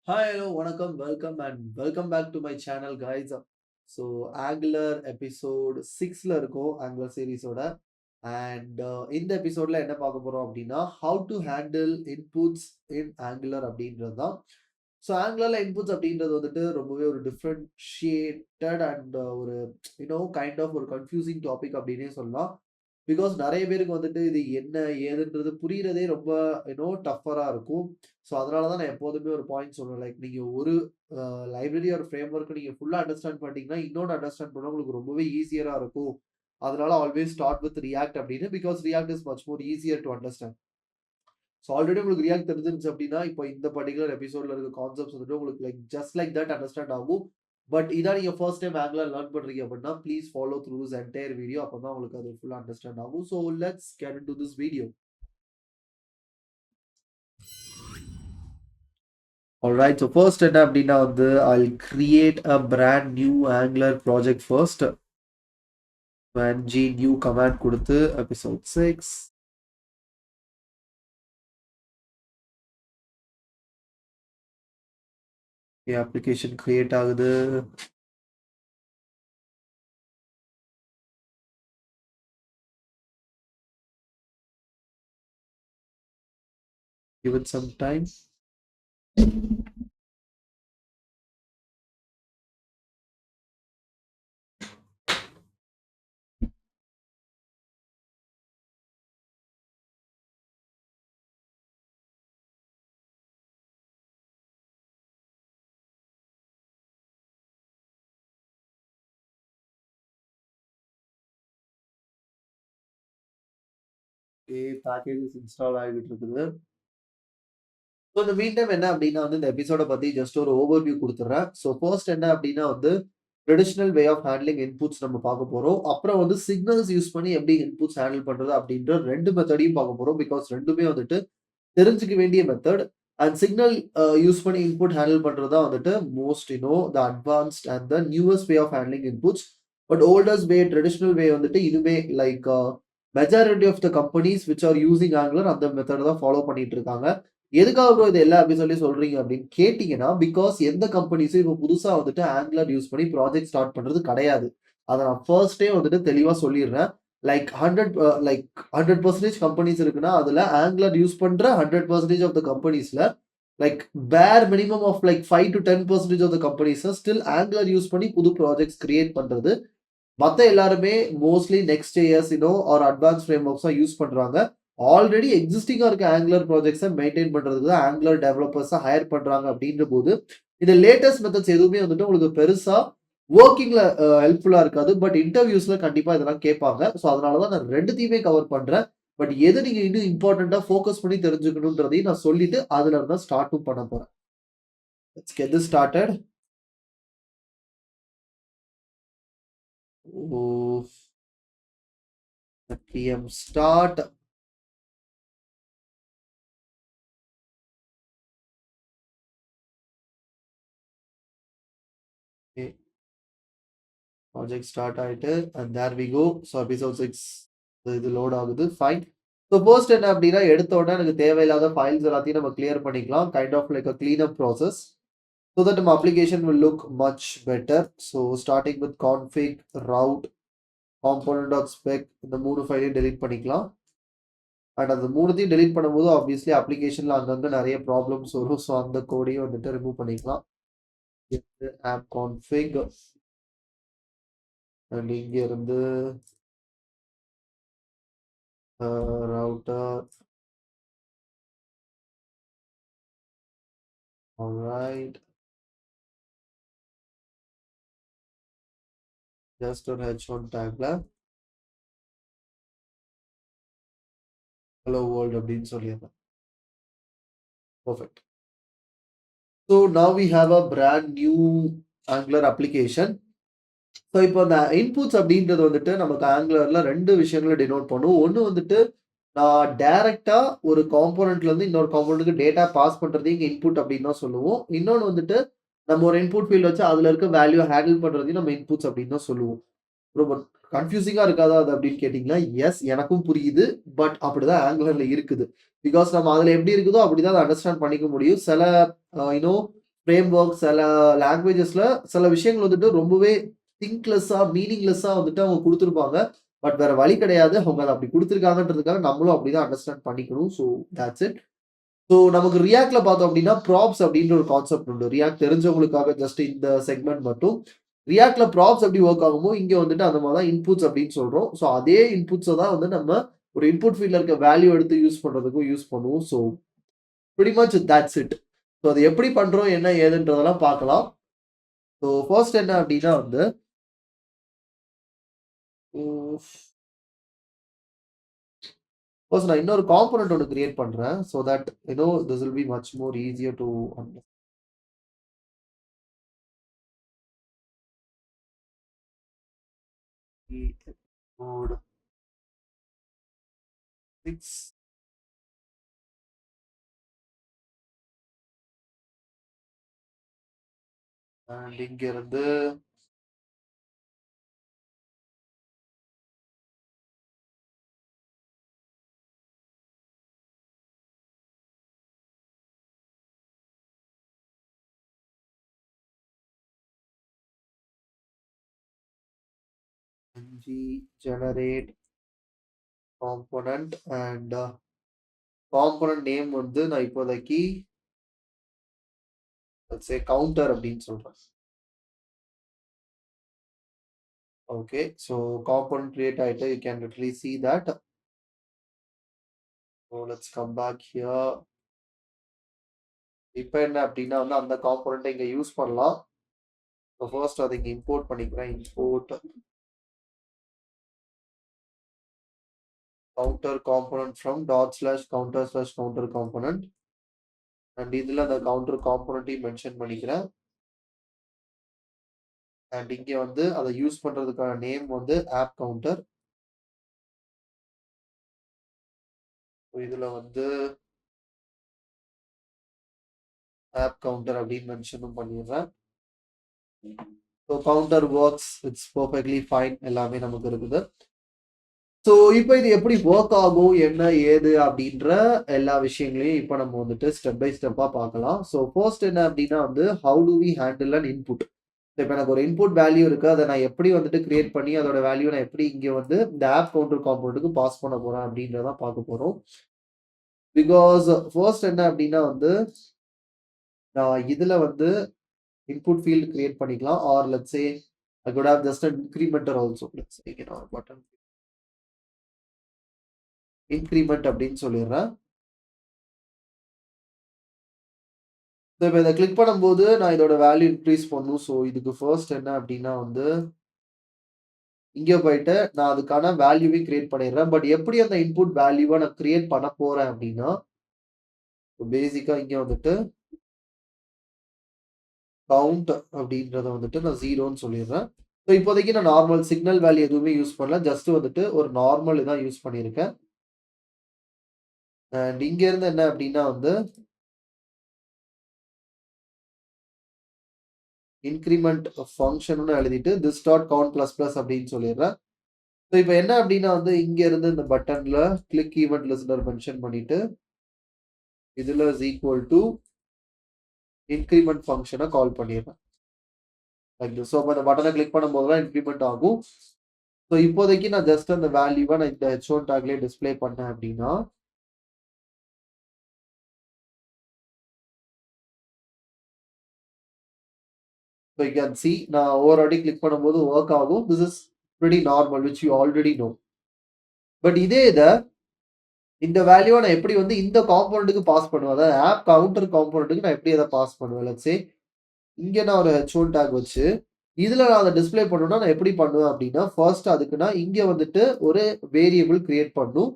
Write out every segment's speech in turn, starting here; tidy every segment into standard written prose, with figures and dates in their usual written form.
Hi, hello, vanakkam, welcome back to my channel, guys. So, Angular episode 6ல இருக்கும் Angular சீரிஸோட. And இந்த எபிசோட்ல என்ன பார்க்க போறோம் அப்படின்னா, how to handle inputs in Angular அப்படின்றது தான். ஸோ ஆங்குலர்ல இன்புட்ஸ் அப்படின்றது வந்துட்டு ரொம்பவே ஒரு டிஃப்ரென்ஷியேட்டட் அண்ட் ஒரு கைண்ட் ஆஃப் ஒரு கன்ஃபியூசிங் டாபிக் அப்படின்னே சொல்லலாம். பிகாஸ் நெறைய பேருக்கு வந்துட்டு இது என்ன ஏதுன்றது புரியிறதே ரொம்ப டஃப்பரா இருக்கும். ஸோ அதனால தான் நான் எப்போதுமே ஒரு பாயிண்ட் சொல்லுவேன். லைக் நீங்க ஒரு லைப்ரரி ஒரு ஃப்ரேம் ஒர்க் நீங்க ஃபுல்லா அண்டர்ஸ்டாண்ட் பண்ணிட்டீங்கன்னா, இன்னொன்னு அண்டர்ஸ்டாண்ட் பண்ண உங்களுக்கு ரொம்பவே ஈஸியரா இருக்கும். அதனால ஆல்வேஸ் ஸ்டார்ட் வித் ரியாக்ட் அப்படின்னு. Because React is much more easier to understand. So already உங்களுக்கு ரியாக்ட் தெரிஞ்சிருந்துச்சு அப்படின்னா, இப்போ இந்த பர்ட்டிகுலர் எபிசோட்ல இருக்க கான்செப்ட்ஸ் வந்துட்டு உங்களுக்கு like just like that understand ஆகும். பட் இதான் நீங்க ஃபர்ஸ்ட் டைம் ஆங்குலர் லேர்ன் பண்றீங்க அப்படின்னா, please follow through this entire video. அப்பதான் உங்களுக்கு அது ஃபுல்லா அண்டர்ஸ்டாண்ட் ஆகும். So let's get into this video. Alright. So first என்ன அப்படின்னா வந்து I'll create a brand new Angular project first. ng new command கொடுத்து episode 6 application create ஆகுது. Give it some time. Packages install ஆகிட்டு இருக்குது. ஸோ இந்த mean time என்ன அப்படின்னா வந்து இந்த எபிசோட பத்தி ஜஸ்ட் ஒரு ஓவர்வியூ கொடுத்துட்றேன். ஸோ ஃபர்ஸ்ட் என்ன அப்படின்னா வந்து traditional way of handling inputs நம்ம பார்க்க போறோம். அப்புறம் வந்து சிக்னல்ஸ் யூஸ் பண்ணி எப்படி இன்புட்ஸ் ஹேண்டில் பண்றது அப்படின்ற 2 மெத்தடையும் பார்க்க போறோம். பிகாஸ் 2மே வந்துட்டு தெரிஞ்சுக்க வேண்டிய மெத்தட். அண்ட் சிக்னல் யூஸ் பண்ணி இன்புட் ஹேண்டில் பண்றது தான் வந்துட்டு most the advanced and the newest way of handling inputs. But oldest way traditional way வந்துட்டு இதுவே like majority of the companies which are using Angular அந்த மெத்தட் தான் follow பண்ணிட்டு இருக்காங்க. எதுக்காக ப்ரோ இது எல்லா எபிசோட்லயும் சொல்றீங்க அப்படின்னு கேட்டீங்கன்னா, பிகாஸ் எந்த கம்பெனிஸும் இப்போ புதுசா வந்துட்டு ஆங்குலர் யூஸ் பண்ணி ப்ராஜெக்ட் ஸ்டார்ட் பண்றது கிடையாது. அதை நான் ஃபர்ஸ்டே வந்துட்டு தெளிவா சொல்லிடுறேன். லைக் 100% கம்பெனிஸ் இருக்குன்னா, அதுல ஆங்குலர் யூஸ் பண்ற 100% ஆஃப் த கம்பெனிஸ்ல like per minimum of like 5 to 10% of the companies still Angular use பண்ணி புது ப்ராஜெக்ட்ஸ் கிரியேட் பண்றது. மத்த எல்லாருமே mostly next years or advance frameworks தான் யூஸ் பண்றாங்க. ஆல்ரெடி எக்ஸிஸ்டிங்கா இருக்க ஆங்குலர் ப்ராஜெக்ட்ஸை மெயின்டைன் பண்றதுக்கு தான் ஆங்குலர் டெவலப்பர்ஸை ஹையர் பண்றாங்க அப்படின்ற போது இந்த லேட்டஸ்ட் மெத்தட்ஸ் எதுவுமே வந்துட்டு உங்களுக்கு பெருசா ஒர்க்கிங்ல ஹெல்ப்ஃபுல்லா இருக்காது. பட் இன்டர்வியூஸ்ல கண்டிப்பா இதெல்லாம் கேட்பாங்க. ஸோ அதனாலதான் நான் ரெண்டுத்தையுமே கவர் பண்றேன். பட் எது நீங்க இன்னும் இம்பார்ட்டண்டா ஃபோக்கஸ் பண்ணி தெரிஞ்சுக்கணுன்றதையும் நான் சொல்லிட்டு அதுல இருந்தா ஸ்டார்ட்டும் பண்ண போறேன். Let's get this started. Oh, PM start. Okay. Project start ஆயிட்டு and there we go. So episode 6 இது லோட் ஆகுது. ஃபைன். ஸோ ஃபர்ஸ்ட் என்ன அப்படின்னா எடுத்த உடனே எனக்கு தேவையில்லாத ஃபைல்ஸ் எல்லாத்தையும் நம்ம கிளியர் பண்ணிக்கலாம். Kind of like a clean up process so that நம்ம application will look much better. So starting with config route component dot spec இந்த 3 ஃபைலையும் டெலீட் பண்ணிக்கலாம். அண்ட் அந்த 3த்தையும் டெலீட் பண்ணும்போது ஆப்வியஸ்லி அப்ளிகேஷன்ல அங்கங்கே நிறைய ப்ராப்ளம்ஸ் வரும். ஸோ அந்த கோடையும் வந்துட்டு ரிமூவ் பண்ணிக்கலாம். ஆப் கான்ஃபிக் அண்ட் இங்க இருந்து router. All right. Just ஒரு H1 tagல hello world அப்படின்னு சொல்லிடுறேன். Perfect. So now we have a brand new Angular application. So இப்போ அந்த இன்புட்ஸ் அப்படின்றது வந்துட்டு நமக்கு ஆங்குலர்ல 2 விஷயங்களை டினோட் பண்ணும். ஒன்று வந்துட்டு நான் டைரக்டா ஒரு காம்போனன்ட்ல இருந்து இன்னொரு காம்போனன்ட்டுக்கு டேட்டா பாஸ் பண்றதையும் இங்க இன்புட் அப்படின்னு தான் சொல்லுவோம். இன்னொன்று வந்துட்டு நம்ம ஒரு இன்புட் ஃபீல்ட் வச்சு அதுல இருக்க வேல்யூ ஹேண்டில் பண்றதையும் நம்ம இன்புட்ஸ் அப்படின்னு தான் சொல்லுவோம். ரொம்ப கன்ஃபியூசிங்கா இருக்காதா அது அப்படின்னு கேட்டீங்கன்னா, எஸ் எனக்கும் புரியுது. பட் அப்படிதான் ஆங்குலர்ல இருக்குது. பிகாஸ் நம்ம அதுல எப்படி இருக்குதோ அப்படிதான் அதை அண்டர்ஸ்டாண்ட் பண்ணிக்க முடியும். சில ஃப்ரேம் ஒர்க் சில லாங்குவேஜஸ்ல சில விஷயங்கள் வந்துட்டு ரொம்பவே திங்க்லெஸ்ஸா, மீனிங்லெஸ்ஸா வந்துட்டு அவங்க குடுத்துருப்பாங்க. பட் வேற வழி கிடையாது. அவங்க அத அப்படி குடுத்துருக்காங்கன்றதுக்காக நம்மளும் அப்படிதான் அண்டர்ஸ்டாண்ட் பண்ணிக்கணும். So that's it. ஸோ நமக்கு ரியாக்ட்ல பார்த்தோம் அப்படின்னா, ப்ராப்ஸ் அப்படின்ற ஒரு கான்செப்ட் உண்டு. ரியாக்ட் தெரிஞ்சவங்களுக்காக ஜஸ்ட் இந்த செக்மெண்ட் மட்டும். ரியாக்ட்ல ப்ராப்ஸ் எப்படி வொர்க் ஆகுமோ, இங்க வந்துட்டு அந்த மாரி தான் இன்புட்ஸ் அப்படின்னு சொல்றோம். ஸோ அதே இன்புட்ஸ தான் வந்து நம்ம ஒரு இன்புட் ஃபீல்ட்ல இருக்க வேல்யூ எடுத்து யூஸ் பண்றதுக்கும் யூஸ் பண்ணுவோம். So pretty much that's it. So அது எப்படி பண்றோம், என்ன ஏதுன்றதெல்லாம் பார்க்கலாம். ஸோ ஃபர்ஸ்ட் என்ன அப்படின்னா வந்து ம் ஃபர்ஸ்ட் நான் இன்னொரு காம்போனன்ட் ஒண்ணு கிரியேட் பண்றேன். So that this will be much more easier to understand mode 6 and இங்க இருந்து generate component and component name வந்து நான் இப்போதைக்கு let's say கவுண்டர் அப்படின்னு சொல்றேன். ஓகே. ஸோ காம்போனன்ட் கிரியேட் ஆயிட்டு you can literally see that. So let's come back here. இப்ப என்ன அப்படின்னா வந்து அந்த காம்போனன்ட்ட இங்க யூஸ் பண்ணலாம். ஸோ ஃபர்ஸ்ட் அதை இங்க இம்போர்ட் பண்ணிக்கிறேன். Import counter component from /counter/counter component and இதுல அந்த கவுண்டர் காம்போனன்ட்டையும் மென்ஷன் பண்ணிக்கிறேன். அண்ட் இங்க வந்து அதை யூஸ் பண்றதுக்கான நேம் வந்து ஆப் கவுண்டர். இதுல வந்து ஆப் கவுண்டர் அப்படின்னு மென்ஷனும் பண்ணிடுறேன். So counter works, it's perfectly fine, எல்லாமே நமக்கு இருக்குது. ஸோ இப்போ இது எப்படி ஒர்க் ஆகும், என்ன ஏது அப்படின்ற எல்லா விஷயங்களையும் இப்போ நம்ம வந்துட்டு ஸ்டெப் பை ஸ்டெப்பா பார்க்கலாம். ஸோ ஃபர்ஸ்ட் என்ன அப்படின்னா வந்து how do we handle an input. இப்போ எனக்கு ஒரு இன்புட் வேல்யூ இருக்கு, அதை நான் எப்படி வந்துட்டு கிரியேட் பண்ணி அதோட வேல்யூ நான் எப்படி இங்கே வந்து இந்த ஆப் கவுண்டர் காம்போனன்ட்டுக்கு பாஸ் பண்ண போறேன் அப்படின்றத பார்க்க போறோம். பிகாஸ் ஃபர்ஸ்ட் என்ன அப்படின்னா வந்து நான் இதுல வந்து input field create பண்ணிக்கலாம், or let's say I could have just an incrementer also. Let's say button increment அப்படின்னு சொல்லிடுறேன். இப்போ இதை கிளிக் பண்ணும்போது நான் இதோட வேல்யூ இன்க்ரீஸ் பண்ணும். ஸோ இதுக்கு ஃபர்ஸ்ட் என்ன அப்படின்னா வந்து இங்கே போயிட்டு நான் அதுக்கான வேல்யூவையும் கிரியேட் பண்ணிடுறேன். பட் எப்படி அந்த இன்புட் வேல்யூவை நான் கிரியேட் பண்ண போறேன் அப்படின்னா பேசிக்கா இங்க வந்துட்டு கவுண்ட் அப்படின்றத வந்துட்டு நான் 0ன்னு சொல்லிடுறேன். ஸோ இப்போதைக்கு நான் நார்மல் சிக்னல் வேல்யூ எதுவுமே யூஸ் பண்ணல, ஜஸ்ட் வந்துட்டு ஒரு நார்மல் இதான் யூஸ் பண்ணியிருக்கேன். அண்ட் இங்க இருந்து என்ன அப்படின்னா வந்து இன்கிரிமெண்ட் ஃபங்க்ஷன் எழுதிட்டு this dot count plus plus அப்படின்னு சொல்லிடுறேன். ஸோ இப்போ என்ன அப்படின்னா வந்து இங்க இருந்து இந்த பட்டன்ல கிளிக் ஈவெண்ட் லிஸ்னர் மென்ஷன் பண்ணிட்டு இதுல இஸ் ஈக்குவல் டு இன்கிரிமெண்ட் ஃபங்க்ஷனை கால் பண்ணிடுறேன். ஸோ அப்போ அந்த பட்டனை கிளிக் பண்ணும்போது தான் இன்க்ரிமெண்ட் ஆகும். ஸோ இப்போதைக்கு நான் ஜஸ்ட் அந்த வேல்யூவை நான் இந்த H1 டேக்லேயே டிஸ்பிளே பண்ணேன் அப்படின்னா so you can see நான் ஒவ்வொரு வாட்டி கிளிக் பண்ணும்போது ஒர்க் ஆகும். This is pretty normal which you already know. But இதே இதை இந்த வேல்யூவை நான் எப்படி வந்து இந்த காம்போனன்ட்டுக்கு பாஸ் பண்ணுவேன், அதாவது ஆப் கவுண்டர் காம்போனன்ட்டுக்கு நான் எப்படி அதை பாஸ் பண்ணுவேன். லெட்ஸ் சே இங்க நான் ஒரு H1 டேக் வச்சு இதுல நான் அதை டிஸ்பிளே பண்ணணும்னா நான் எப்படி பண்ணுவேன் அப்படின்னா ஃபர்ஸ்ட் அதுக்கு நான் இங்க வந்துட்டு ஒரு வேரியபிள் கிரியேட் பண்ணும்.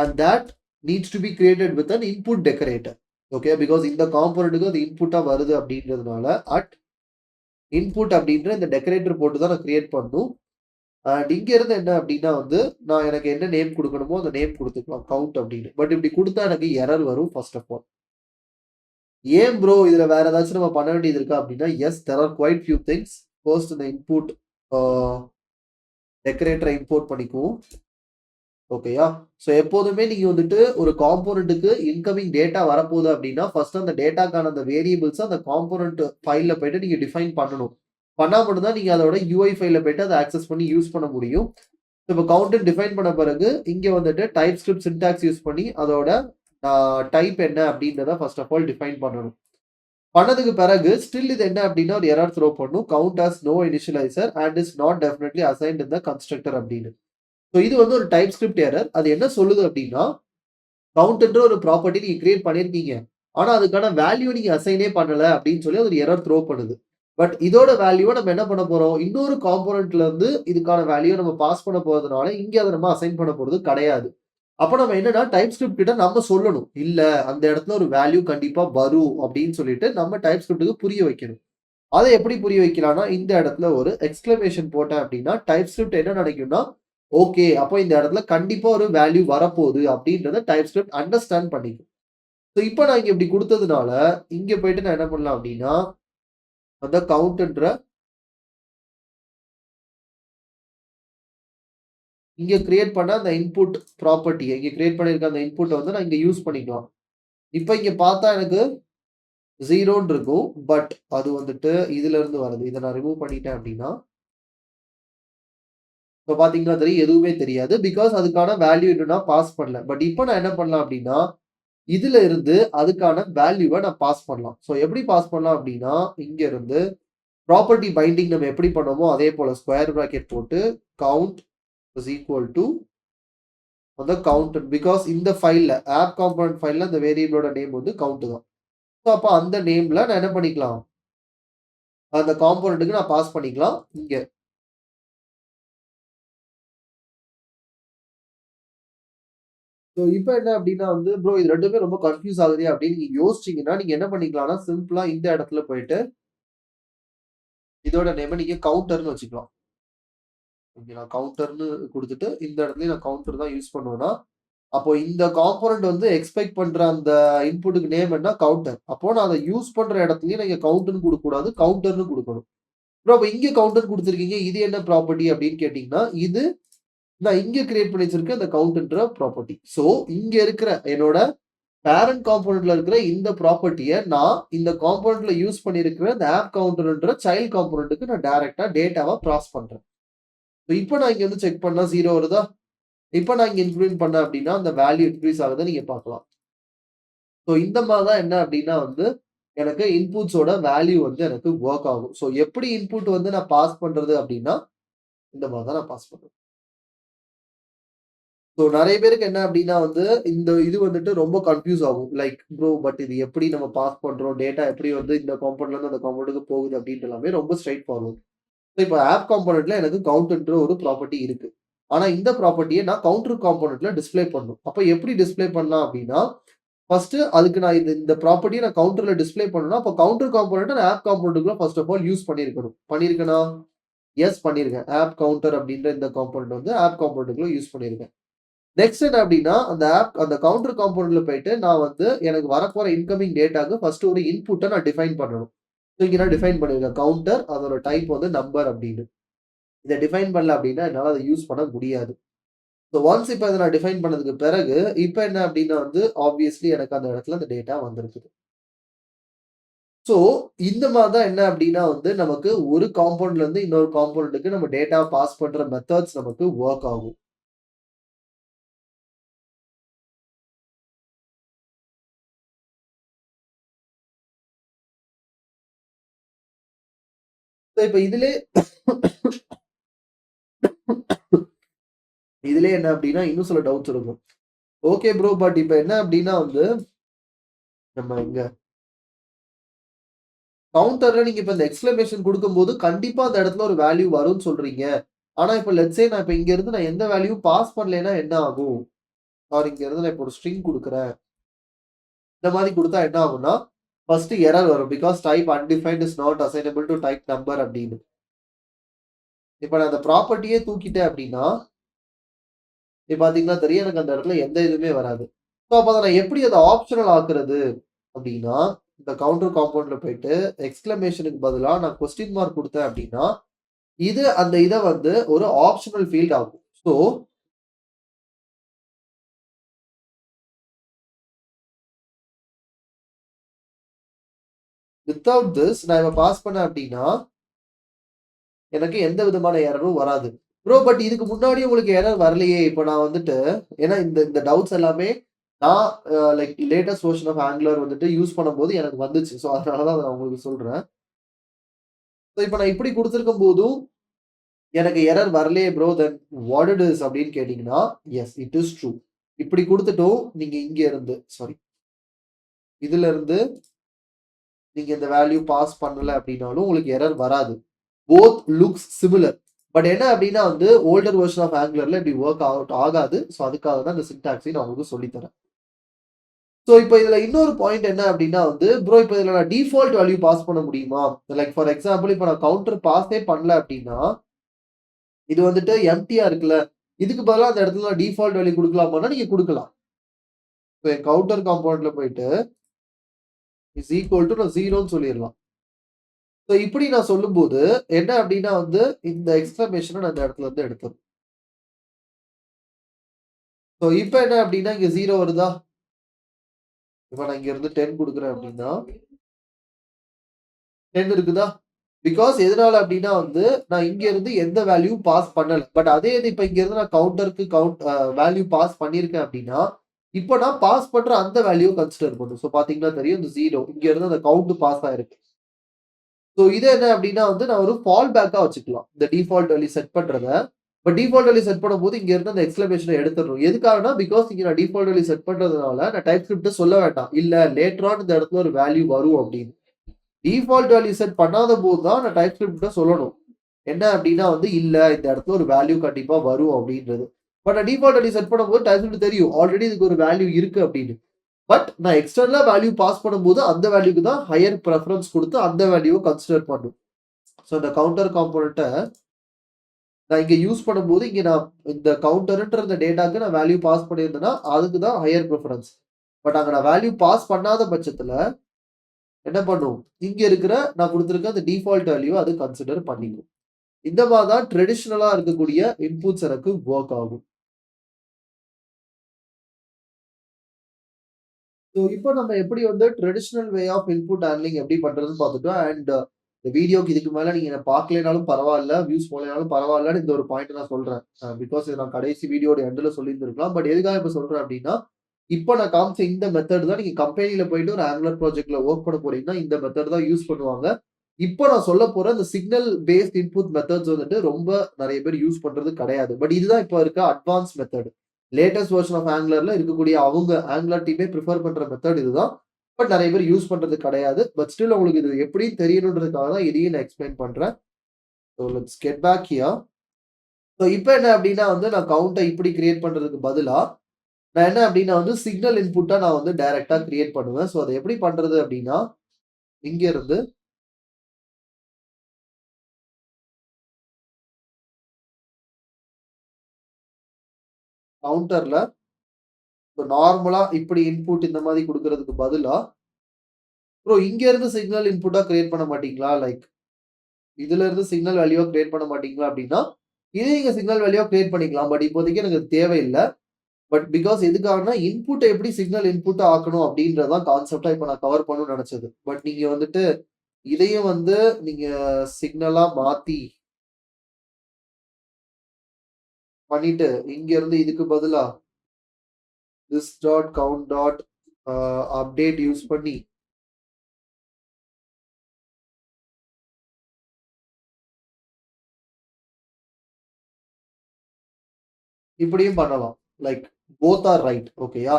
And that needs to be created with an input decorator. Okay, because இந்த காம்போனன்ட்டுக்கு அது இன்புட்டா வருது அப்படின்றதுனால அட் இன்புட் அப்படின்ற இந்த டெக்கரேட்டர் போட்டு தான் நான் கிரியேட் பண்ணும். அண்ட் இங்க இருந்து என்ன அப்படின்னா வந்து நான் எனக்கு என்ன நேம் கொடுக்கணுமோ அந்த நேம் கொடுத்துக்கலாம் கவுண்ட் அப்படின்னு. பட் இப்படி கொடுத்தா எனக்கு எரர் வரும் ஃபர்ஸ்ட் ஆஃப் ஆல். ஏன் ப்ரோ இதுல வேற ஏதாச்சும் நம்ம பண்ண வேண்டியது இருக்கா அப்படின்னா yes, there are quite few things. First இந்த இன்புட் டெக்கரேட்டரை இம்போர்ட் பண்ணிக்குவோம். ஓகேயா? ஸோ எப்போதுமே நீங்க வந்துட்டு ஒரு காம்போனன்ட்க்கு இன்கமிங் டேட்டா வரப்போகுது அப்படின்னா, ஃபர்ஸ்ட் அந்த டேட்டாக்கான அந்த வேரியபிள்ஸ அந்த காம்போனன்ட் ஃபைல்ல போயிட்டு நீங்க டிஃபைன் பண்ணணும். பண்ணா மட்டும் தான் நீங்க அதோட யூஐ ஃபைல்ல போயிட்டு அத ஆக்சஸ் பண்ணி யூஸ் பண்ண முடியும். இப்ப கவுண்ட்ன்னு டிஃபைன் பண்ண பிறகு, இங்க வந்துட்டு டைப் ஸ்கிரிப்ட் சின்டாக்ஸ் யூஸ் பண்ணி அதோட டைப் என்ன அப்படின்றத ஃபர்ஸ்ட் ஆஃப் ஆல் டிஃபைன் பண்ணணும். பண்ணதுக்கு பிறகு ஸ்டில் இது என்ன அப்படின்னா ஒரு எரர் த்ரோ பண்ணும். Count has no initializer and is not definitely assigned in the constructor அப்படின்னு. ஸோ இது வந்து ஒரு டைப் ஸ்கிரிப்ட் எரர். அது என்ன சொல்லுது அப்படின்னா, கவுண்ட்ன்ற ஒரு ப்ராப்பர்ட்டி நீங்க கிரியேட் பண்ணியிருக்கீங்க. ஆனா அதுக்கான வேல்யூ நீங்க அசைனே பண்ணல அப்படின்னு சொல்லி அது ஒரு எரர் த்ரோ பண்ணுது. பட் இதோட வேல்யூவ நம்ம என்ன பண்ண போறோம்? இன்னொரு காம்போனன்ட்ல இருந்து இதுக்கான வேல்யூ நம்ம பாஸ் பண்ண போறதுனால, இங்க அத நம்ம அசைன் பண்ண போறது கிடையாது. அப்ப நம்ம என்னன்னா டைப் ஸ்கிரிப்ட் கிட்ட நம்ம சொல்லணும். இல்ல அந்த இடத்துல ஒரு வேல்யூ கண்டிப்பா வரும் அப்படின்னு சொல்லிட்டு நம்ம டைப் ஸ்கிரிப்ட்க்கு புரிய வைக்கணும். அத எப்படி புரிய வைக்கலாம்னா, இந்த இடத்துல ஒரு எக்ஸ்கிளமேஷன் போட்டேன் அப்படின்னா, டைப் ஸ்கிரிப்ட் என்ன நினைக்கும்னா, ஓகே அப்ப இந்த இடத்துல கண்டிப்பா ஒரு வேல்யூ வரப்போகுது அப்படின்றத டைப் ஸ்கிரிப்ட் அண்டர்ஸ்டாண்ட் பண்ணிக்கும். ஸோ இப்ப நான் இங்க இப்படி குடுத்ததுனால, இங்க போயிட்டு நான் என்ன பண்ணலாம் அப்படின்னா, அந்த கவுண்ட்ன்ற இங்க கிரியேட் பண்ண அந்த இன்புட் ப்ராப்பர்ட்டிய இங்க கிரியேட் பண்ணியிருக்க அந்த இன்புட்ட வந்து நான் இங்க யூஸ் பண்ணிக்கலாம். இப்ப இங்க பார்த்தா எனக்கு 0ன்னு இருக்கும். பட் அது வந்துட்டு இதுலருந்து வருது. இத நான் ரிமூவ் பண்ணிட்டேன் அப்படின்னா, இப்ப பார்த்தீங்கன்னா தெரியும் எதுவுமே தெரியாது. பிகாஸ் அதுக்கான வேல்யூ இன்னும் நான் பாஸ் பண்ணல. பட் இப்ப நான் என்ன பண்ணலாம் அப்படின்னா, இதுல இருந்து அதுக்கான வேல்யூவ நான் பாஸ் பண்ணலாம். ஸோ எப்படி பாஸ் பண்ணலாம் அப்படின்னா, இங்க இருந்து ப்ராப்பர்ட்டி பைண்டிங் நம்ம எப்படி பண்ணோமோ, அதே போல ஸ்கொயர் பிராக்கெட் போட்டு கவுண்ட் இஸ் ஈக்குவல் டூ அந்த கவுண்ட் பிகாஸ் இந்த ஃபைல்ல ஆப் காம்போனன்ட் ஃபைல்ல அந்த வேரியபிளோட நேம் வந்து கவுண்ட் தான். ஸோ அப்ப அந்த நேம்ல நான் என்ன பண்ணிக்கலாம்? அந்த காம்போனன்ட்க்கு நான் பாஸ் பண்ணிக்கலாம் இங்க. ஸோ இப்ப என்ன அப்டின்னா வந்து, ப்ரோ இது 2மே ரொம்ப கன்ஃப்யூஸ் ஆகுதே அப்டின்னு நீங்க யோசிச்சீங்கன்னா, நீங்க என்ன பண்ணிக்கலாம்னா, சிம்பிளா இந்த இடத்துல போயிட்டு, இதோட நேம நீங்க கவுண்டர்ன்னு வச்சுக்கலாம். ஓகேங்களா? கவுண்டர்ன்னு குடுத்துட்டு, இந்த இடத்துலயும் நான் கவுண்டர் தான் யூஸ் பண்ணுவேன்னா, அப்போ இந்த காம்போனன்ட் வந்து எக்ஸ்பெக்ட் பண்ற அந்த இன்புட்க்கு நேம் என்ன? கவுண்டர். அப்போ நான் அத யூஸ் பண்ற இடத்துலயும் நீங்க கவுண்ட்ன்னு குடுக்கக்கூடாது, கவுண்டர்ன்னு குடுக்கணும். ப்ரோ அப்ப இங்க கவுண்டர் குடுத்திருக்கீங்க. இது என்ன ப்ராப்பர்ட்டி அப்டின்னு கேட்டீங்கன்னா, இது நான் இங்க கிரியேட் பண்ணி வச்சிருக்க அந்த கவுண்ட்ன்ற ப்ராப்பர்ட்டி. ஸோ இங்க இருக்கிற என்னோட பேரண்ட் காம்போனன்ட்ல இருக்கிற இந்த ப்ராப்பர்ட்டிய நான் இந்த காம்போனன்ட்ல யூஸ் பண்ணியிருக்கிற இந்த ஆப் கவுண்டர்ன்ற சைல்ட் காம்போனன்ட்க்கு நான் டைரக்ட்டா டேட்டாவா பாஸ் பண்றேன். ஸோ இப்ப நான் இங்க வந்து செக் பண்ணா 0 வருதா? இப்ப நான் இங்க இன்கிரிமென்ட் பண்ணேன் அப்டின்னா, அந்த வேல்யூ இன்கிரீஸ் ஆகுறத நீங்க பார்க்கலாம். ஸோ இந்த மாரி தான் என்ன அப்டின்னா வந்து, எனக்கு இன்புட்ஸோட வேல்யூ வந்து எனக்கு வொர்க் ஆகும். ஸோ எப்படி இன்புட் வந்து நான் பாஸ் பண்றது அப்டின்னா, இந்த மாரி தான் நான் பாஸ் பண்ணுவேன். ஸோ நெறைய பேருக்கு என்ன அப்டின்னா வந்து, இந்த இது வந்துட்டு ரொம்ப கன்ஃப்யூஸ் ஆகும். லைக் ப்ரோ பட் இது எப்படி நம்ம பாஸ் பண்றோம்? டேட்டா எப்படி வந்து இந்த காம்பவுண்ட்லருந்து அந்த காம்பவுண்டுக்கு போகுது அப்டின்ட்டு எல்லாமே ரொம்ப ஸ்ட்ரெய்ட் ஃபார்வர்ட். ஸோ இப்ப ஆப் காம்போனன்ட்ல எனக்கு கவுண்ட்ன்ற ஒரு ப்ராப்பர்ட்டி இருக்கு. ஆனா இந்த ப்ராப்பர்ட்டிய நான் கவுண்டர் காம்போனன்ட்ல டிஸ்ப்ளே பண்ணணும். அப்ப எப்படி டிஸ்ப்ளே பண்ணலாம் அப்டின்னா, ஃபர்ஸ்ட் அதுக்கு நான் இந்த ப்ராப்பர்ட்டிய நான் கவுண்டர்ல டிஸ்ப்ளே பண்ணனும்னா, அப்ப கவுண்டர் காம்போனன்ட்ட நான் ஆப் காம்போனன்ட்க்குள்ள ஃபர்ஸ்ட் ஆஃப் ஆல் யூஸ் பண்ணியிருக்கணும். பண்ணியிருக்கேனா? எஸ் பண்ணியிருக்கேன். ஆப் கவுண்டர் அப்டின்ற இந்த காம்போனன்ட் வந்து ஆப் காம்போனன்ட்க்குள்ள யூஸ் பண்ணியிருக்கேன். நெக்ஸ்ட் என்ன அப்டின்னா, அந்த கவுண்டர் காம்போனன்ட்ல போயிட்டு நான் வந்து எனக்கு வரப்போற இன்கமிங் டேட்டாக்கு ஃபர்ஸ்ட் ஒரு இன்புட்ட நான் டிஃபைன் பண்ணணும். ஸோ இங்க நான் டிஃபைன் பண்ணியிருக்கேன். கவுண்டர் அதோட டைப் வந்து நம்பர் அப்டின்னு. இத டிஃபைன் பண்ணல அப்டின்னா, என்னால அத யூஸ் பண்ண முடியாது. ஸோ ஒன்ஸ் இப்ப இத நான் டிஃபைன் பண்ணதுக்கு பிறகு, இப்ப என்ன அப்டின்னா வந்து, ஆப்வியஸ்லி எனக்கு அந்த இடத்துல அந்த டேட்டா வந்திருக்குது. ஸோ இந்த மாரி தான் என்ன அப்டின்னா வந்து, நமக்கு ஒரு காம்பவுண்ட்ல இருந்து இன்னொரு காம்பவுண்டுக்கு நம்ம டேட்டா பாஸ் பண்ற மெத்தட்ஸ் நமக்கு வொர்க் ஆகும். ஸோ இப்ப இதுலயே என்ன அப்டின்னா, இன்னும் சில டவுட்ஸ் இருக்கும். Okay bro. பட் இப்ப என்ன அப்டின்னா வந்து, நம்ம இங்க கவுண்டர்ல நீங்க இப்ப இந்த எக்ஸ்கிளமேஷன் குடுக்கும்போது, கண்டிப்பா அந்த இடத்துல ஒரு வேல்யூ வரும்னு சொல்றீங்க. ஆனா இப்ப லெட்ஸ் சே நான் இப்ப இங்க இருந்து நான் எந்த வேல்யூவும் பாஸ் பண்ணலைன்னா என்ன ஆகும்? ஆர் இங்க இருந்து நான் இப்ப ஒரு ஸ்ட்ரிங் குடுக்குறேன். இந்த மாரி குடுத்தா என்ன ஆகும்னா, ஃபர்ஸ்ட் எரர் வரும். Because type undefined is not assignable to type number அப்டின்னு. இப்ப நான் அந்த ப்ராப்பர்ட்டியே தூக்கிட்டேன் அப்டின்னா, இப்ப பார்த்தீங்கன்னா தெரியும் எனக்கு அந்த இடத்துல எந்த இதுவுமே வராது. ஸோ அப்ப அத நான் எப்படி அத ஆப்ஷனல் ஆக்குறது அப்டின்னா, இந்த கவுண்டர் காம்பவுண்ட்ல போயிட்டு எக்ஸ்கிளமேஷனுக்கு பதிலா நான் கொஸ்டின் மார்க் குடுத்தேன் அப்டின்னா, இது அந்த இத வந்து ஒரு ஆப்ஷனல் ஃபீல்ட் ஆகும். ஸோ வித்தவுட் திஸ் நான் இப்ப பாஸ் பண்ணேன் அப்படின்னா எனக்கு எந்த விதமான எரரும் வராது. ப்ரோ பட் இதுக்கு முன்னாடி உங்களுக்கு எரர் வரலையே! இப்ப நான் வந்துட்டு ஏன்னா இந்த இந்த டவுட்ஸ் எல்லாமே நான் like latest version of Angular வந்துட்டு யூஸ் பண்ணும்போது எனக்கு வந்துச்சு. ஸோ அதனால தான் அத நான் உங்களுக்கு சொல்றேன். ஸோ இப்ப நான் இப்படி குடுத்திருக்கும் போதும் எனக்கு எரர் வரலையே bro then what it is அப்படின்னு கேட்டீங்கன்னா, எஸ் இட் இஸ் ட்ரூ. இப்படி குடுத்துட்டும் நீங்க இங்க இருந்து இதுல இருந்து நீங்க இந்த வேல்யூ பாஸ் பண்ணல அப்படின்னாலும் உங்களுக்கு எரர் வராது. Both looks similar. பட் என்ன அப்படின்னா வந்து ஓல்டர் வெர்ஷன் ஆஃப் ஆங்குலர்ல இப்படி ஒர்க் அவுட் ஆகாது. ஸோ அதுக்காக தான் இந்த சின்டாக்ஸையும் நான் உங்களுக்கு சொல்லி தரேன். ஸோ இப்ப இதுல இன்னொரு பாயிண்ட் என்ன அப்படின்னா வந்து, ப்ரோ இப்ப இதுல நான் டிஃபால்ட் வேல்யூ பாஸ் பண்ண முடியுமா? லைக் ஃபார் எக்ஸாம்பிள் இப்ப நான் கவுண்டர் பாஸே பண்ணல அப்படின்னா, இது வந்துட்டு எம்ப்டியா இருக்குல்ல. இதுக்கு பதிலா அந்த இடத்துல நான் டிஃபால்ட் வேல்யூ குடுக்கலாமான்னா நீங்க குடுக்கலாம். இப்ப என் கவுண்டர் காம்போனன்ட்ல போயிட்டு இஸ் ஈக்குவல் டூ நான் 0ன்னு சொல்லிறலாம். ஸோ இப்படி நான் சொல்லும்போது என்ன அப்படின்னா வந்து, இந்த எக்ஸ்க்ளமேஷன நான் இந்த இடத்துல இருந்து எடுத்துறேன். ஸோ இப்ப என்ன அப்படின்னா, இங்க 0 வருதா? இப்ப நான் இங்க இருந்து 10 குடுக்குறேன் அப்படின்னா 10 இருக்குதா? பிகாஸ் எதனால அப்படின்னா வந்து, நான் இங்க இருந்து எந்த வேல்யூ பாஸ் பண்ணல. பட் அதே இது இப்ப இங்க இருந்து நான் கவுண்டருக்கு வேல்யூ பாஸ் பண்ணியிருக்கேன் அப்படின்னா, இப்ப நான் பாஸ் பண்ற அந்த வேல்யூவ கன்சிடர் பண்ணும். ஸோ பார்த்தீங்கன்னா தெரியும் இந்த 0 இங்க இருந்து அந்த கவுண்ட் பாஸ் ஆயிருக்கு. ஸோ இது என்ன அப்படின்னா வந்து நான் ஒரு ஃபால் பேக்கா வச்சுக்கலாம். இந்த டிஃபால்ட் வேல்யூ செட் பண்றத. பட் டிஃபால்ட் வேல்யூ செட் பண்ணும்போது இங்க இருந்து அந்த எக்ஸ்க்ளமேஷன எடுத்துறணும். எதுக்காகன்னா, பிகாஸ் இங்க நான் டிஃபால்ட் வேல்யூ செட் பண்றதுனால நான் டைப் ஸ்கிரிப்ட்ட சொல்ல வேண்டாம். இல்ல லேட்டர் ஆன் இந்த இடத்துல ஒரு வேல்யூ வரும் அப்படின்னு. டிஃபால்ட் வேல்யூ செட் பண்ணாத போது தான் நான் டைப் ஸ்கிரிப்ட்ட சொல்லணும். என்ன அப்படின்னா வந்து, இல்ல இந்த இடத்துல ஒரு வேல்யூ கண்டிப்பா வரும் அப்படின்றது. பட் நான் டிஃபால்ட் வேல்யூ செட் பண்ணும்போது டைப் ஸ்கிரிப்ட் தெரியும். ஆல்ரெடி இதுக்கு ஒரு வேல்யூ இருக்கு அப்படின்னு. பட் நான் எக்ஸ்டர்னலா வேல்யூ பாஸ் பண்ணும்போது அந்த வேல்யூக்கு தான் ஹையர் பிரெஃபரன்ஸ் குடுத்து அந்த வேல்யூவ கன்சிடர் பண்ணும். ஸோ இந்த கவுண்டர் காம்போனன்ட்ட நான் இங்க யூஸ் பண்ணும்போது, இங்க நான் இந்த கவுண்டர்ன்ற இந்த டேட்டாக்கு நான் வேல்யூ பாஸ் பண்ணியிருந்தேன்னா, அதுக்கு தான் ஹையர் பிரெஃபரன்ஸ். பட் அங்க நான் வேல்யூ பாஸ் பண்ணாத பட்சத்துல என்ன பண்ணும்? இங்க இருக்கிற நான் குடுத்திருக்க அந்த டிஃபால்ட் வேல்யூவ அது கன்சிடர் பண்ணிக்கும். இந்த மாரி தான் ட்ரெடிஷனலா இருக்கக்கூடிய இன்புட்ஸ் எனக்கு வொர்க் ஆகும். ஸோ இப்போ நம்ம எப்படி வந்து traditional way of input handling எப்படி பண்றதுன்னு பார்த்துட்டோம். அண்ட் இந்த வீடியோக்கு இதுக்கு மேல நீங்க என்ன பார்க்கலைனாலும் பரவால்ல, வியூஸ் போகலைனாலும் பரவாயில்லன்னு இந்த ஒரு பாயிண்ட் நான் சொல்றேன். பிகாஸ் இத நான் கடைசி வீடியோட எண்டுல சொல்லியிருந்திருக்கலாம். பட் எதுக்காக இப்ப சொல்றேன் அப்படின்னா, இப்ப நான் காமிச்ச இந்த மெத்தட் தான் நீங்க கம்பெனில போயிட்டு ஒரு ஆங்குலர் ப்ராஜெக்ட்ல வொர்க் பண்ண போறீங்கன்னா, இந்த மெத்தட் தான் யூஸ் பண்ணுவாங்க. இப்போ நான் சொல்லப் போற இந்த சிக்னல் பேஸ்ட் இன்புட் மெத்தட்ஸ் வந்துட்டு ரொம்ப நெறைய பேர் யூஸ் பண்றது கிடையாது. பட் இதுதான் இப்ப இருக்க advance method. Latest version of ஆங்குலர்ல இருக்கக்கூடிய அவங்க ஆங்குலர் டீமே பிரிஃபர் பண்ற மெத்தட் இதுதான். பட் நெறைய பேர் யூஸ் பண்றது கிடையாது. பட் ஸ்டில் உங்களுக்கு இது எப்படி தெரியணுன்றதுக்காக தான் இதையும் நான் எக்ஸ்பிளைன் பண்றேன். So let's get back here. So இப்ப என்ன அப்டின்னா வந்து நான் கவுண்ட்ட இப்படி கிரியேட் பண்றதுக்கு பதிலா, நான் என்ன அப்டின்னா வந்து சிக்னல் இன்புட்டா நான் வந்து டைரக்ட்டா கிரியேட் பண்ணுவேன். சோ அத எப்படி பண்றது அப்டின்னா, இங்க இருந்து கவுண்டர்ல நார்மலா இப்படி இன்புட் இந்த மாரி குடுக்குறதுக்கு பதிலா, ப்ரோ இங்க இருந்து சிக்னல் இன்புட்டா கிரியேட் பண்ண மாட்டீங்களா? லைக் இதுல இருந்து சிக்னல் வேல்யூவா கிரியேட் பண்ண மாட்டீங்களா அப்டின்னா, இதே நீங்க சிக்னல் வேல்யூவா கிரியேட் பண்ணிக்கலாம். பட் இப்போதைக்கு எனக்கு தேவையில்ல. பட் பிகாஸ் எதுக்காகன்னா, இன்புட்ட எப்படி சிக்னல் இன்புட்டா ஆக்கணும் அப்டின்றது தான் கான்செப்ட்டா இப்ப நான் கவர் பண்ணணும்னு நெனச்சது. பட் நீங்க வந்துட்டு இதையும் வந்து நீங்க சிக்னலா மாத்தி பண்ணிட்டு, இங்க இருந்து இதுக்கு பதிலா this dot count dot update use பண்ணி இப்படியும் பண்ணலாம். Like both are right. ஓகேயா?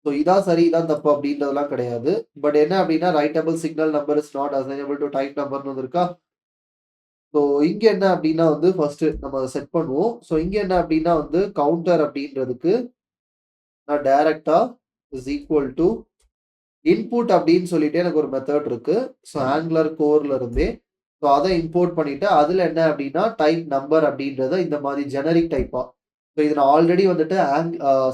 சோ இதான் சரி, இதான் தப்பு அப்டின்றதெல்லாம் கிடையாது. பட் என்ன அப்டின்னா, writable signal number is not assignable to type நம்பர்ன்னு வந்திருக்கா? சோ இங்க என்ன அப்டின்னா வந்து ஃபர்ஸ்ட் நம்ம அத செட் பண்ணுவோம். சோ இங்க என்ன அப்டின்னா வந்து கவுண்டர் அப்டின்றதுக்கு நான் டைரக்ட்டா இஸ் ஈக்குவல் டூ இன்புட் அப்டின்னு சொல்லிட்டு எனக்கு ஒரு மெத்தட் இருக்கு. சோ ஆங்குலர் கோர்ல இருந்தே சோ அத இம்போர்ட் பண்ணிட்டு, அதுல என்ன அப்டின்னா டைப் நம்பர் அப்டின்றத இந்த மாரி ஜெனரிக் டைப்பா சோ இது நான் ஆல்ரெடி வந்துட்டு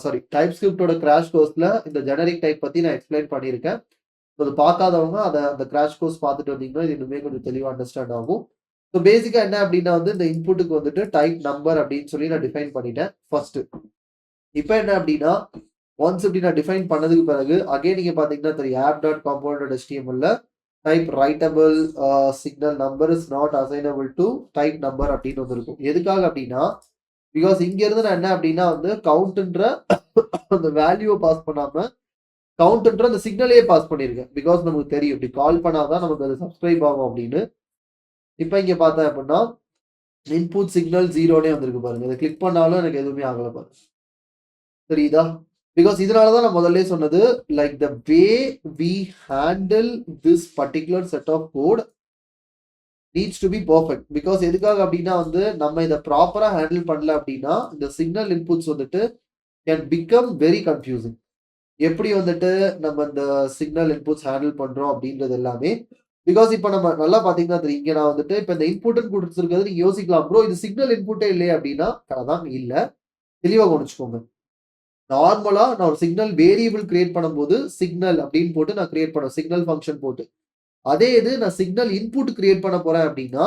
சாரி டைப் ஸ்கிரிப்ட்டோட கிராஷ் கோர்ஸ்ல இந்த ஜெனரிக் டைப் பத்தி நான் எக்ஸ்பிளைன் பண்ணியிருக்கேன். சோ அது பார்க்காதவங்க அந்த கிராஷ் கோர்ஸ் பார்த்துட்டு வந்தீங்கன்னா, இது இன்னுமே கொஞ்சம் தெளிவா அண்டர்ஸ்டாண்ட் ஆகும். சோ பேசிக்கா என்ன அப்டின்னா வந்து இந்த இன்புட்க்கு வந்துட்டு டைப் நம்பர் அப்டின்னு சொல்லி நான் டிஃபைன் பண்ணிட்டேன் ஃபர்ஸ்ட். இப்ப என்ன அப்டின்னா, ஒன்ஸ் இப்படி நான் டிஃபைன் பண்ணதுக்கு பிறகு அகைன் நீங்க பார்த்தீங்கன்னா தெரியும் ஆப் டாட் காம்போனன்ட் டாட் எச்டிஎம்எல்ல type writable signal number is not assignable to type number அப்படின்னு வந்துருக்கும். எதுக்காக அப்படின்னா பிகாஸ் இங்க இருந்து நான் என்ன அப்படின்னா வந்து கவுண்ட்ன்ற அந்த வேல்யூவை பாஸ் பண்ணாம கவுண்ட்ன்ற அந்த சிக்னலே பாஸ் பண்ணியிருக்கேன். பிகாஸ் நமக்கு தெரியும் இப்படி கால் பண்ணாதான் நமக்கு அது சப்ஸ்கிரைப் ஆகும் அப்படின்னு. இப்போ இங்க பார்த்தேன் அப்படின்னா இன்புட் சிக்னல் ஜீரோனே வந்திருக்கு பாருங்க. இதை கிளிக் பண்ணாலும் எனக்கு எதுவுமே ஆகல பாருங்க. தெரியுதா? பிகாஸ் இதனாலதான் நான் முதல்ல சொன்னது like the way we handle this particular set of code needs to be perfect. Because எதுக்காக அப்படின்னா வந்து நம்ம இதை ப்ராப்பரா ஹேண்டில் பண்ணல அப்படின்னா இந்த சிக்னல் இன்புட்ஸ் வந்துட்டு கேன் பிகம் வெரி கன்ஃபியூசிங். எப்படி வந்துட்டு நம்ம இந்த சிக்னல் இன்புட்ஸ் ஹேண்டில் பண்றோம் அப்படின்றது எல்லாமே பிகாஸ் இப்போ நம்ம நல்லா பாத்தீங்கன்னா தெரியும். இங்க நான் வந்துட்டு இப்போ இந்த இன்புட்னு கொடுத்துருக்கிறது நீங்க யோசிக்கலாம் ப்ரோ இது சிக்னல் இன்புட்டே இல்லையே அப்படின்னா அதான் இல்ல. தெளிவா கவனிச்சுக்கோங்க. நார்மலா நான் ஒரு சிக்னல் வேரியபிள் கிரியேட் பண்ணும்போது சிக்னல் அப்படின்னு போட்டு நான் கிரியேட் பண்ணுவேன். சிக்னல் ஃபங்க்ஷன் போட்டு. அதே இது நான் சிக்னல் இன்புட் கிரியேட் பண்ண போறேன் அப்படின்னா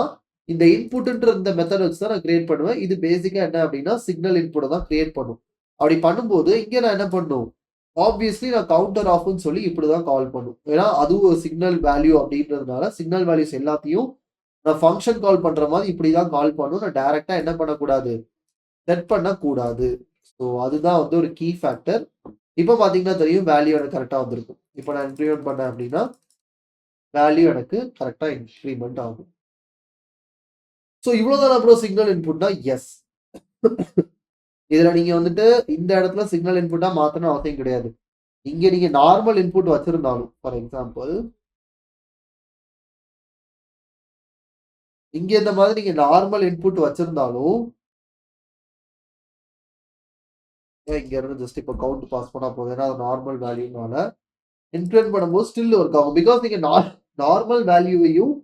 இந்த இன்புட்ன்ற இந்த மெத்தட் வச்சு தான் நான் கிரியேட் பண்ணுவேன். இது பேசிக்கா என்ன அப்படின்னா சிக்னல் இன்புட்டை தான் கிரியேட் பண்ணும். அப்படி பண்ணும்போது இங்க நான் என்ன பண்ணும் ஆப்வியஸ்லி நான் கவுண்டர் ஆஃப்னு சொல்லி இப்படிதான் கால் பண்ணும். ஏன்னா அதுவும் ஒரு சிக்னல் வேல்யூ அப்படின்றதுனால சிக்னல் வேல்யூஸ் எல்லாத்தையும் நான் ஃபங்க்ஷன் கால் பண்ற மாதிரி இப்படிதான் கால் பண்ணும். நான் டைரக்டா என்ன பண்ணக்கூடாது செட் பண்ணக்கூடாது. ஸோ அதுதான் வந்து ஒரு கீ ஃபேக்டர். இப்போ பாத்தீங்கன்னா தெரியும் வேல்யூ எனக்கு கரெக்டா வந்திருக்கும். இப்போ நான் இன்க்ரிமெண்ட் பண்ணேன் அப்படின்னா வேல்யூ எனக்கு கரெக்டா இன்க்ரிமெண்ட் ஆகும். ஸோ இவ்வளவுதான் ப்ரோ சிக்னல் இன்புட்னா எஸ். இதுல நீங்க வந்துட்டு இந்த இடத்துல சிக்னல் இன்புட்டா மாத்தணும் அவசியம் கிடையாது. இங்க நீங்க நார்மல் இன்புட் வச்சிருந்தாலும் ஃபார் எக்ஸாம்பிள் இங்க இந்த மாதிரி நீங்க நார்மல் இன்புட் வச்சிருந்தாலும் இங்க இருந்து ஜஸ்ட் இப்போ கவுண்ட் பாஸ் பண்ணா போதும். ஏன்னா அது நார்மல் வேல்யூனால இன்க்ரிமெண்ட் பண்ணும்போது ஸ்டில் ஒர்க் ஆகும். பிகாஸ் நீங்க நார்மல் வேல்யூவையும்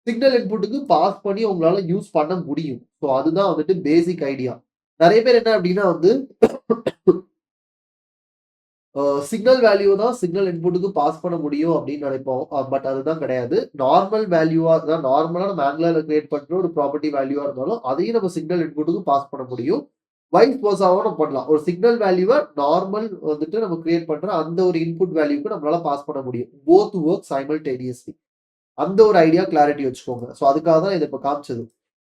சிக்னல் இன்புட்டுக்கு பாஸ் பண்ணி உங்களால யூஸ் பண்ண முடியும். ஸோ அதுதான் வந்துட்டு பேசிக் ஐடியா. நிறைய பேர் என்ன அப்படின்னா வந்து சிக்னல் வேல்யூ தான் சிக்னல் இன்புட்டுக்கு பாஸ் பண்ண முடியும் அப்படின்னு நினைப்போம். பட் அதுதான் கிடையாது. நார்மல் வேல்யூவா தான் நார்மலா நம்ம ஆங்குலர்ல கிரியேட் பண்ற ஒரு ப்ராப்பர்ட்டி வேல்யூவா இருந்தாலும் அதையும் நம்ம சிக்னல் இன்புட்டுக்கு பாஸ் பண்ண முடியும். வைஸ் வர்சாவும் நம்ம பண்ணலாம். ஒரு சிக்னல் வேல்யூவை நார்மல் வந்துட்டு நம்ம கிரியேட் பண்ற அந்த ஒரு இன்புட் வேல்யூக்கு நம்மளால பாஸ் பண்ண முடியும். Both work simultaneously. அந்த ஒரு ஐடியா கிளாரிட்டி வச்சுக்கோங்க. ஸோ அதுக்காக தான் இதை இப்போ காமிச்சது.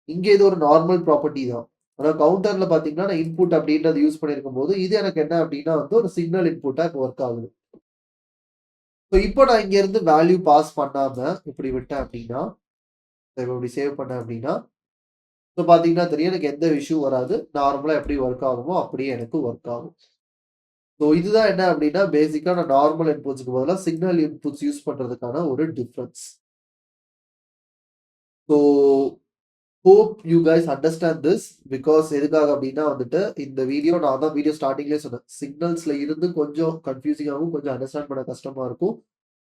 இங்கே இது ஒரு நார்மல் ப்ராப்பர்ட்டி தான். ஆனால் கவுண்டர்ல பாத்தீங்கன்னா நான் இன்புட் அப்படின்றது யூஸ் பண்ணிருக்கும் போது இது எனக்கு என்ன அப்படின்னா வந்து ஒரு சிக்னல் இன்புட்டா இப்போ ஒர்க் ஆகுது. ஸோ இப்போ நான் இங்க இருந்து வேல்யூ பாஸ் பண்ணாம இப்படி விட்டேன் அப்படின்னா இப்படி சேவ் பண்ணேன் அப்படின்னா ஸோ பாத்தீங்கன்னா தெரியும் எனக்கு எந்த இஷ்யூ வராது. நார்மலா எப்படி ஒர்க் ஆகுமோ அப்படியே எனக்கு ஒர்க் ஆகும். ஸோ இதுதான் என்ன அப்படின்னா பேசிக்கா நான் நார்மல் இன்புட்ஸ்க்கு பதிலாக சிக்னல் இன்புட்ஸ் யூஸ் பண்றதுக்கான ஒரு difference. So hope you guys understand this. Because எதுக்காக அப்படின்னா வந்துட்டு இந்த வீடியோ நான் தான் வீடியோ ஸ்டார்டிங்லேயே சொன்னேன். சிக்னல்ஸ்ல இருந்து கொஞ்சம் கன்ஃபியூசிங்காகவும் கொஞ்சம் அண்டர்ஸ்டாண்ட் பண்ண கஷ்டமா இருக்கும்.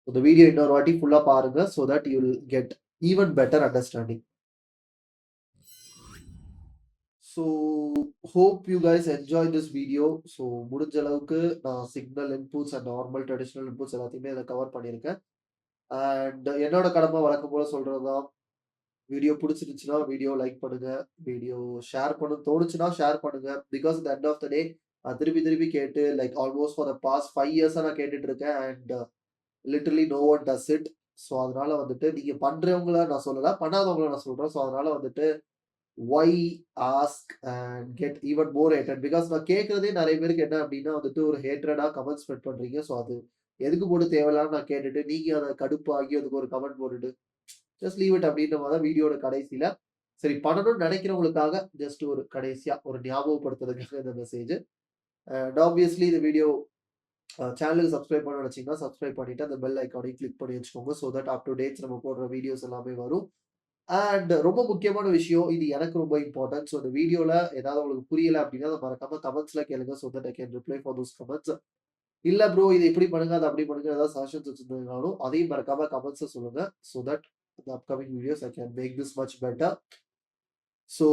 இந்த வீடியோ இன்னொரு வாட்டி ஃபுல்லா பாருங்க. So that you will get even better understanding. So hope you guys enjoy this video. So முடிஞ்ச அளவுக்கு நான் signal inputs and normal traditional inputs எல்லாத்தையுமே இதில் கவர் பண்ணியிருக்கேன். அண்ட் என்னோட கடமை வழக்கம் போல சொல்றதுதான். வீடியோ பிடிச்சிருந்துச்சுன்னா வீடியோ லைக் பண்ணுங்க. வீடியோ ஷேர் பண்ண தோணுச்சுன்னா ஷேர் பண்ணுங்க. பிகாஸ் இந்த எண்ட் ஆஃப் த டே திருப்பி திருப்பி கேட்டு like almost for the past 5 இயர்ஸா நான் கேட்டுட்டு இருக்கேன். And literally no one does it. So அதனால வந்துட்டு நீங்க பண்றவங்கள நான் சொல்லல, பண்ணாதவங்கள நான் சொல்றேன். ஸோ அதனால வந்துட்டு why ask and get even more hated. Because நான் கேட்கறதே நிறைய பேருக்கு என்ன அப்படின்னா வந்துட்டு ஒரு ஹேட்ரடா கமெண்ட் ஸ்ப்ரெட் பண்றீங்க. ஸோ அது எதுக்கு போட்டு தேவையில்லாம நான் கேட்டுட்டு நீங்க அதை கடுப்பாகி அதுக்கு ஒரு கமெண்ட் போட்டுட்டு ஜஸ்ட் லீவ் இட் அப்படின்ற மாதிரி வீடியோட கடைசியில சரி பண்ணணும்னு நினைக்கிறவங்களுக்காக ஜஸ்ட் ஒரு கடைசியா ஒரு ஞாபகப்படுத்துறதுக்காக இந்த மெசேஜ். அண்ட் ஆப்வியஸ்லி இந்த வீடியோ சேனலுக்கு சப்ஸ்கிரைப் பண்ண நினைச்சீங்கன்னா சப்ஸ்கிரைப் பண்ணிட்டு அந்த பெல் ஐக்கானையும் கிளிக் பண்ணி வச்சுக்கோங்க. So that up to dates நம்ம போடுற வீடியோஸ் எல்லாமே வரும். அண்ட் ரொம்ப முக்கியமான விஷயம், இது எனக்கு ரொம்ப இம்பார்ட்டன்ட். ஸோ இந்த வீடியோல ஏதாவது உங்களுக்கு புரியல அப்படின்னா அதை மறக்காம கமெண்ட்ஸ்ல கேளுங்க. So that I can reply for those comments. இல்ல ப்ரோ இது இப்படி பண்ணுங்க அது அப்படி பண்ணுங்க ஏதாவது சஜஷன்ஸ் வச்சிருந்தீங்கனாலும் அதையும் மறக்காம கமெண்ட்ஸ் சொல்லுங்க. So that the upcoming videos I can make this much better. So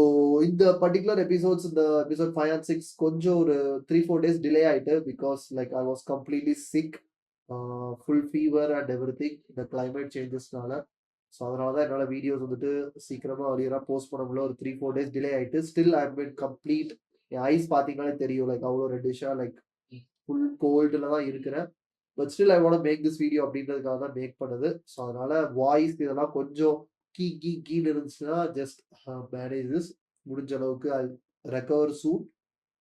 இந்த பர்டிகுலர் எபிசோட்ஸ் இந்த எபிசோட் 5 and 6 கொஞ்சம் ஒரு 3-4 days டிலே ஆயிட்டு. Because like I was completely sick, full fever and everything இந்த கிளைமேட் சேஞ்சஸ்னால. ஸோ அதனால தான் என்னால் வீடியோஸ் வந்துட்டு சீக்கிரமாக அர்லியராக போஸ்ட் பண்ண முடியல. ஒரு 3-4 days டிலே ஆயிட்டு. Still I mean complete. என் ஐஸ் பார்த்தீங்கன்னாலே தெரியும் லைக் அவ்வளோ ரெட்டிஷாக லைக் ஃபுல் கோல்டில் தான் இருக்கிறேன். But still I want make this video அப்படின்றதுக்காக தான் மேக் பண்ணது. ஸோ அதனால வாய்ஸ் இதெல்லாம் கொஞ்சம் கீன்னு இருந்துச்சுன்னா ஜஸ்ட் மேனேஜ் திஸ். முடிஞ்ச அளவுக்கு ஐ ரெக்கவர் சூன்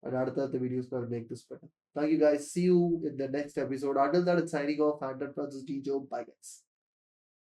அண்ட் அடுத்தடுத்த videos I make this better. Thank you guys. See you in the next episode. Until that, it's signing off. And Francis D. Joe. Bye guys.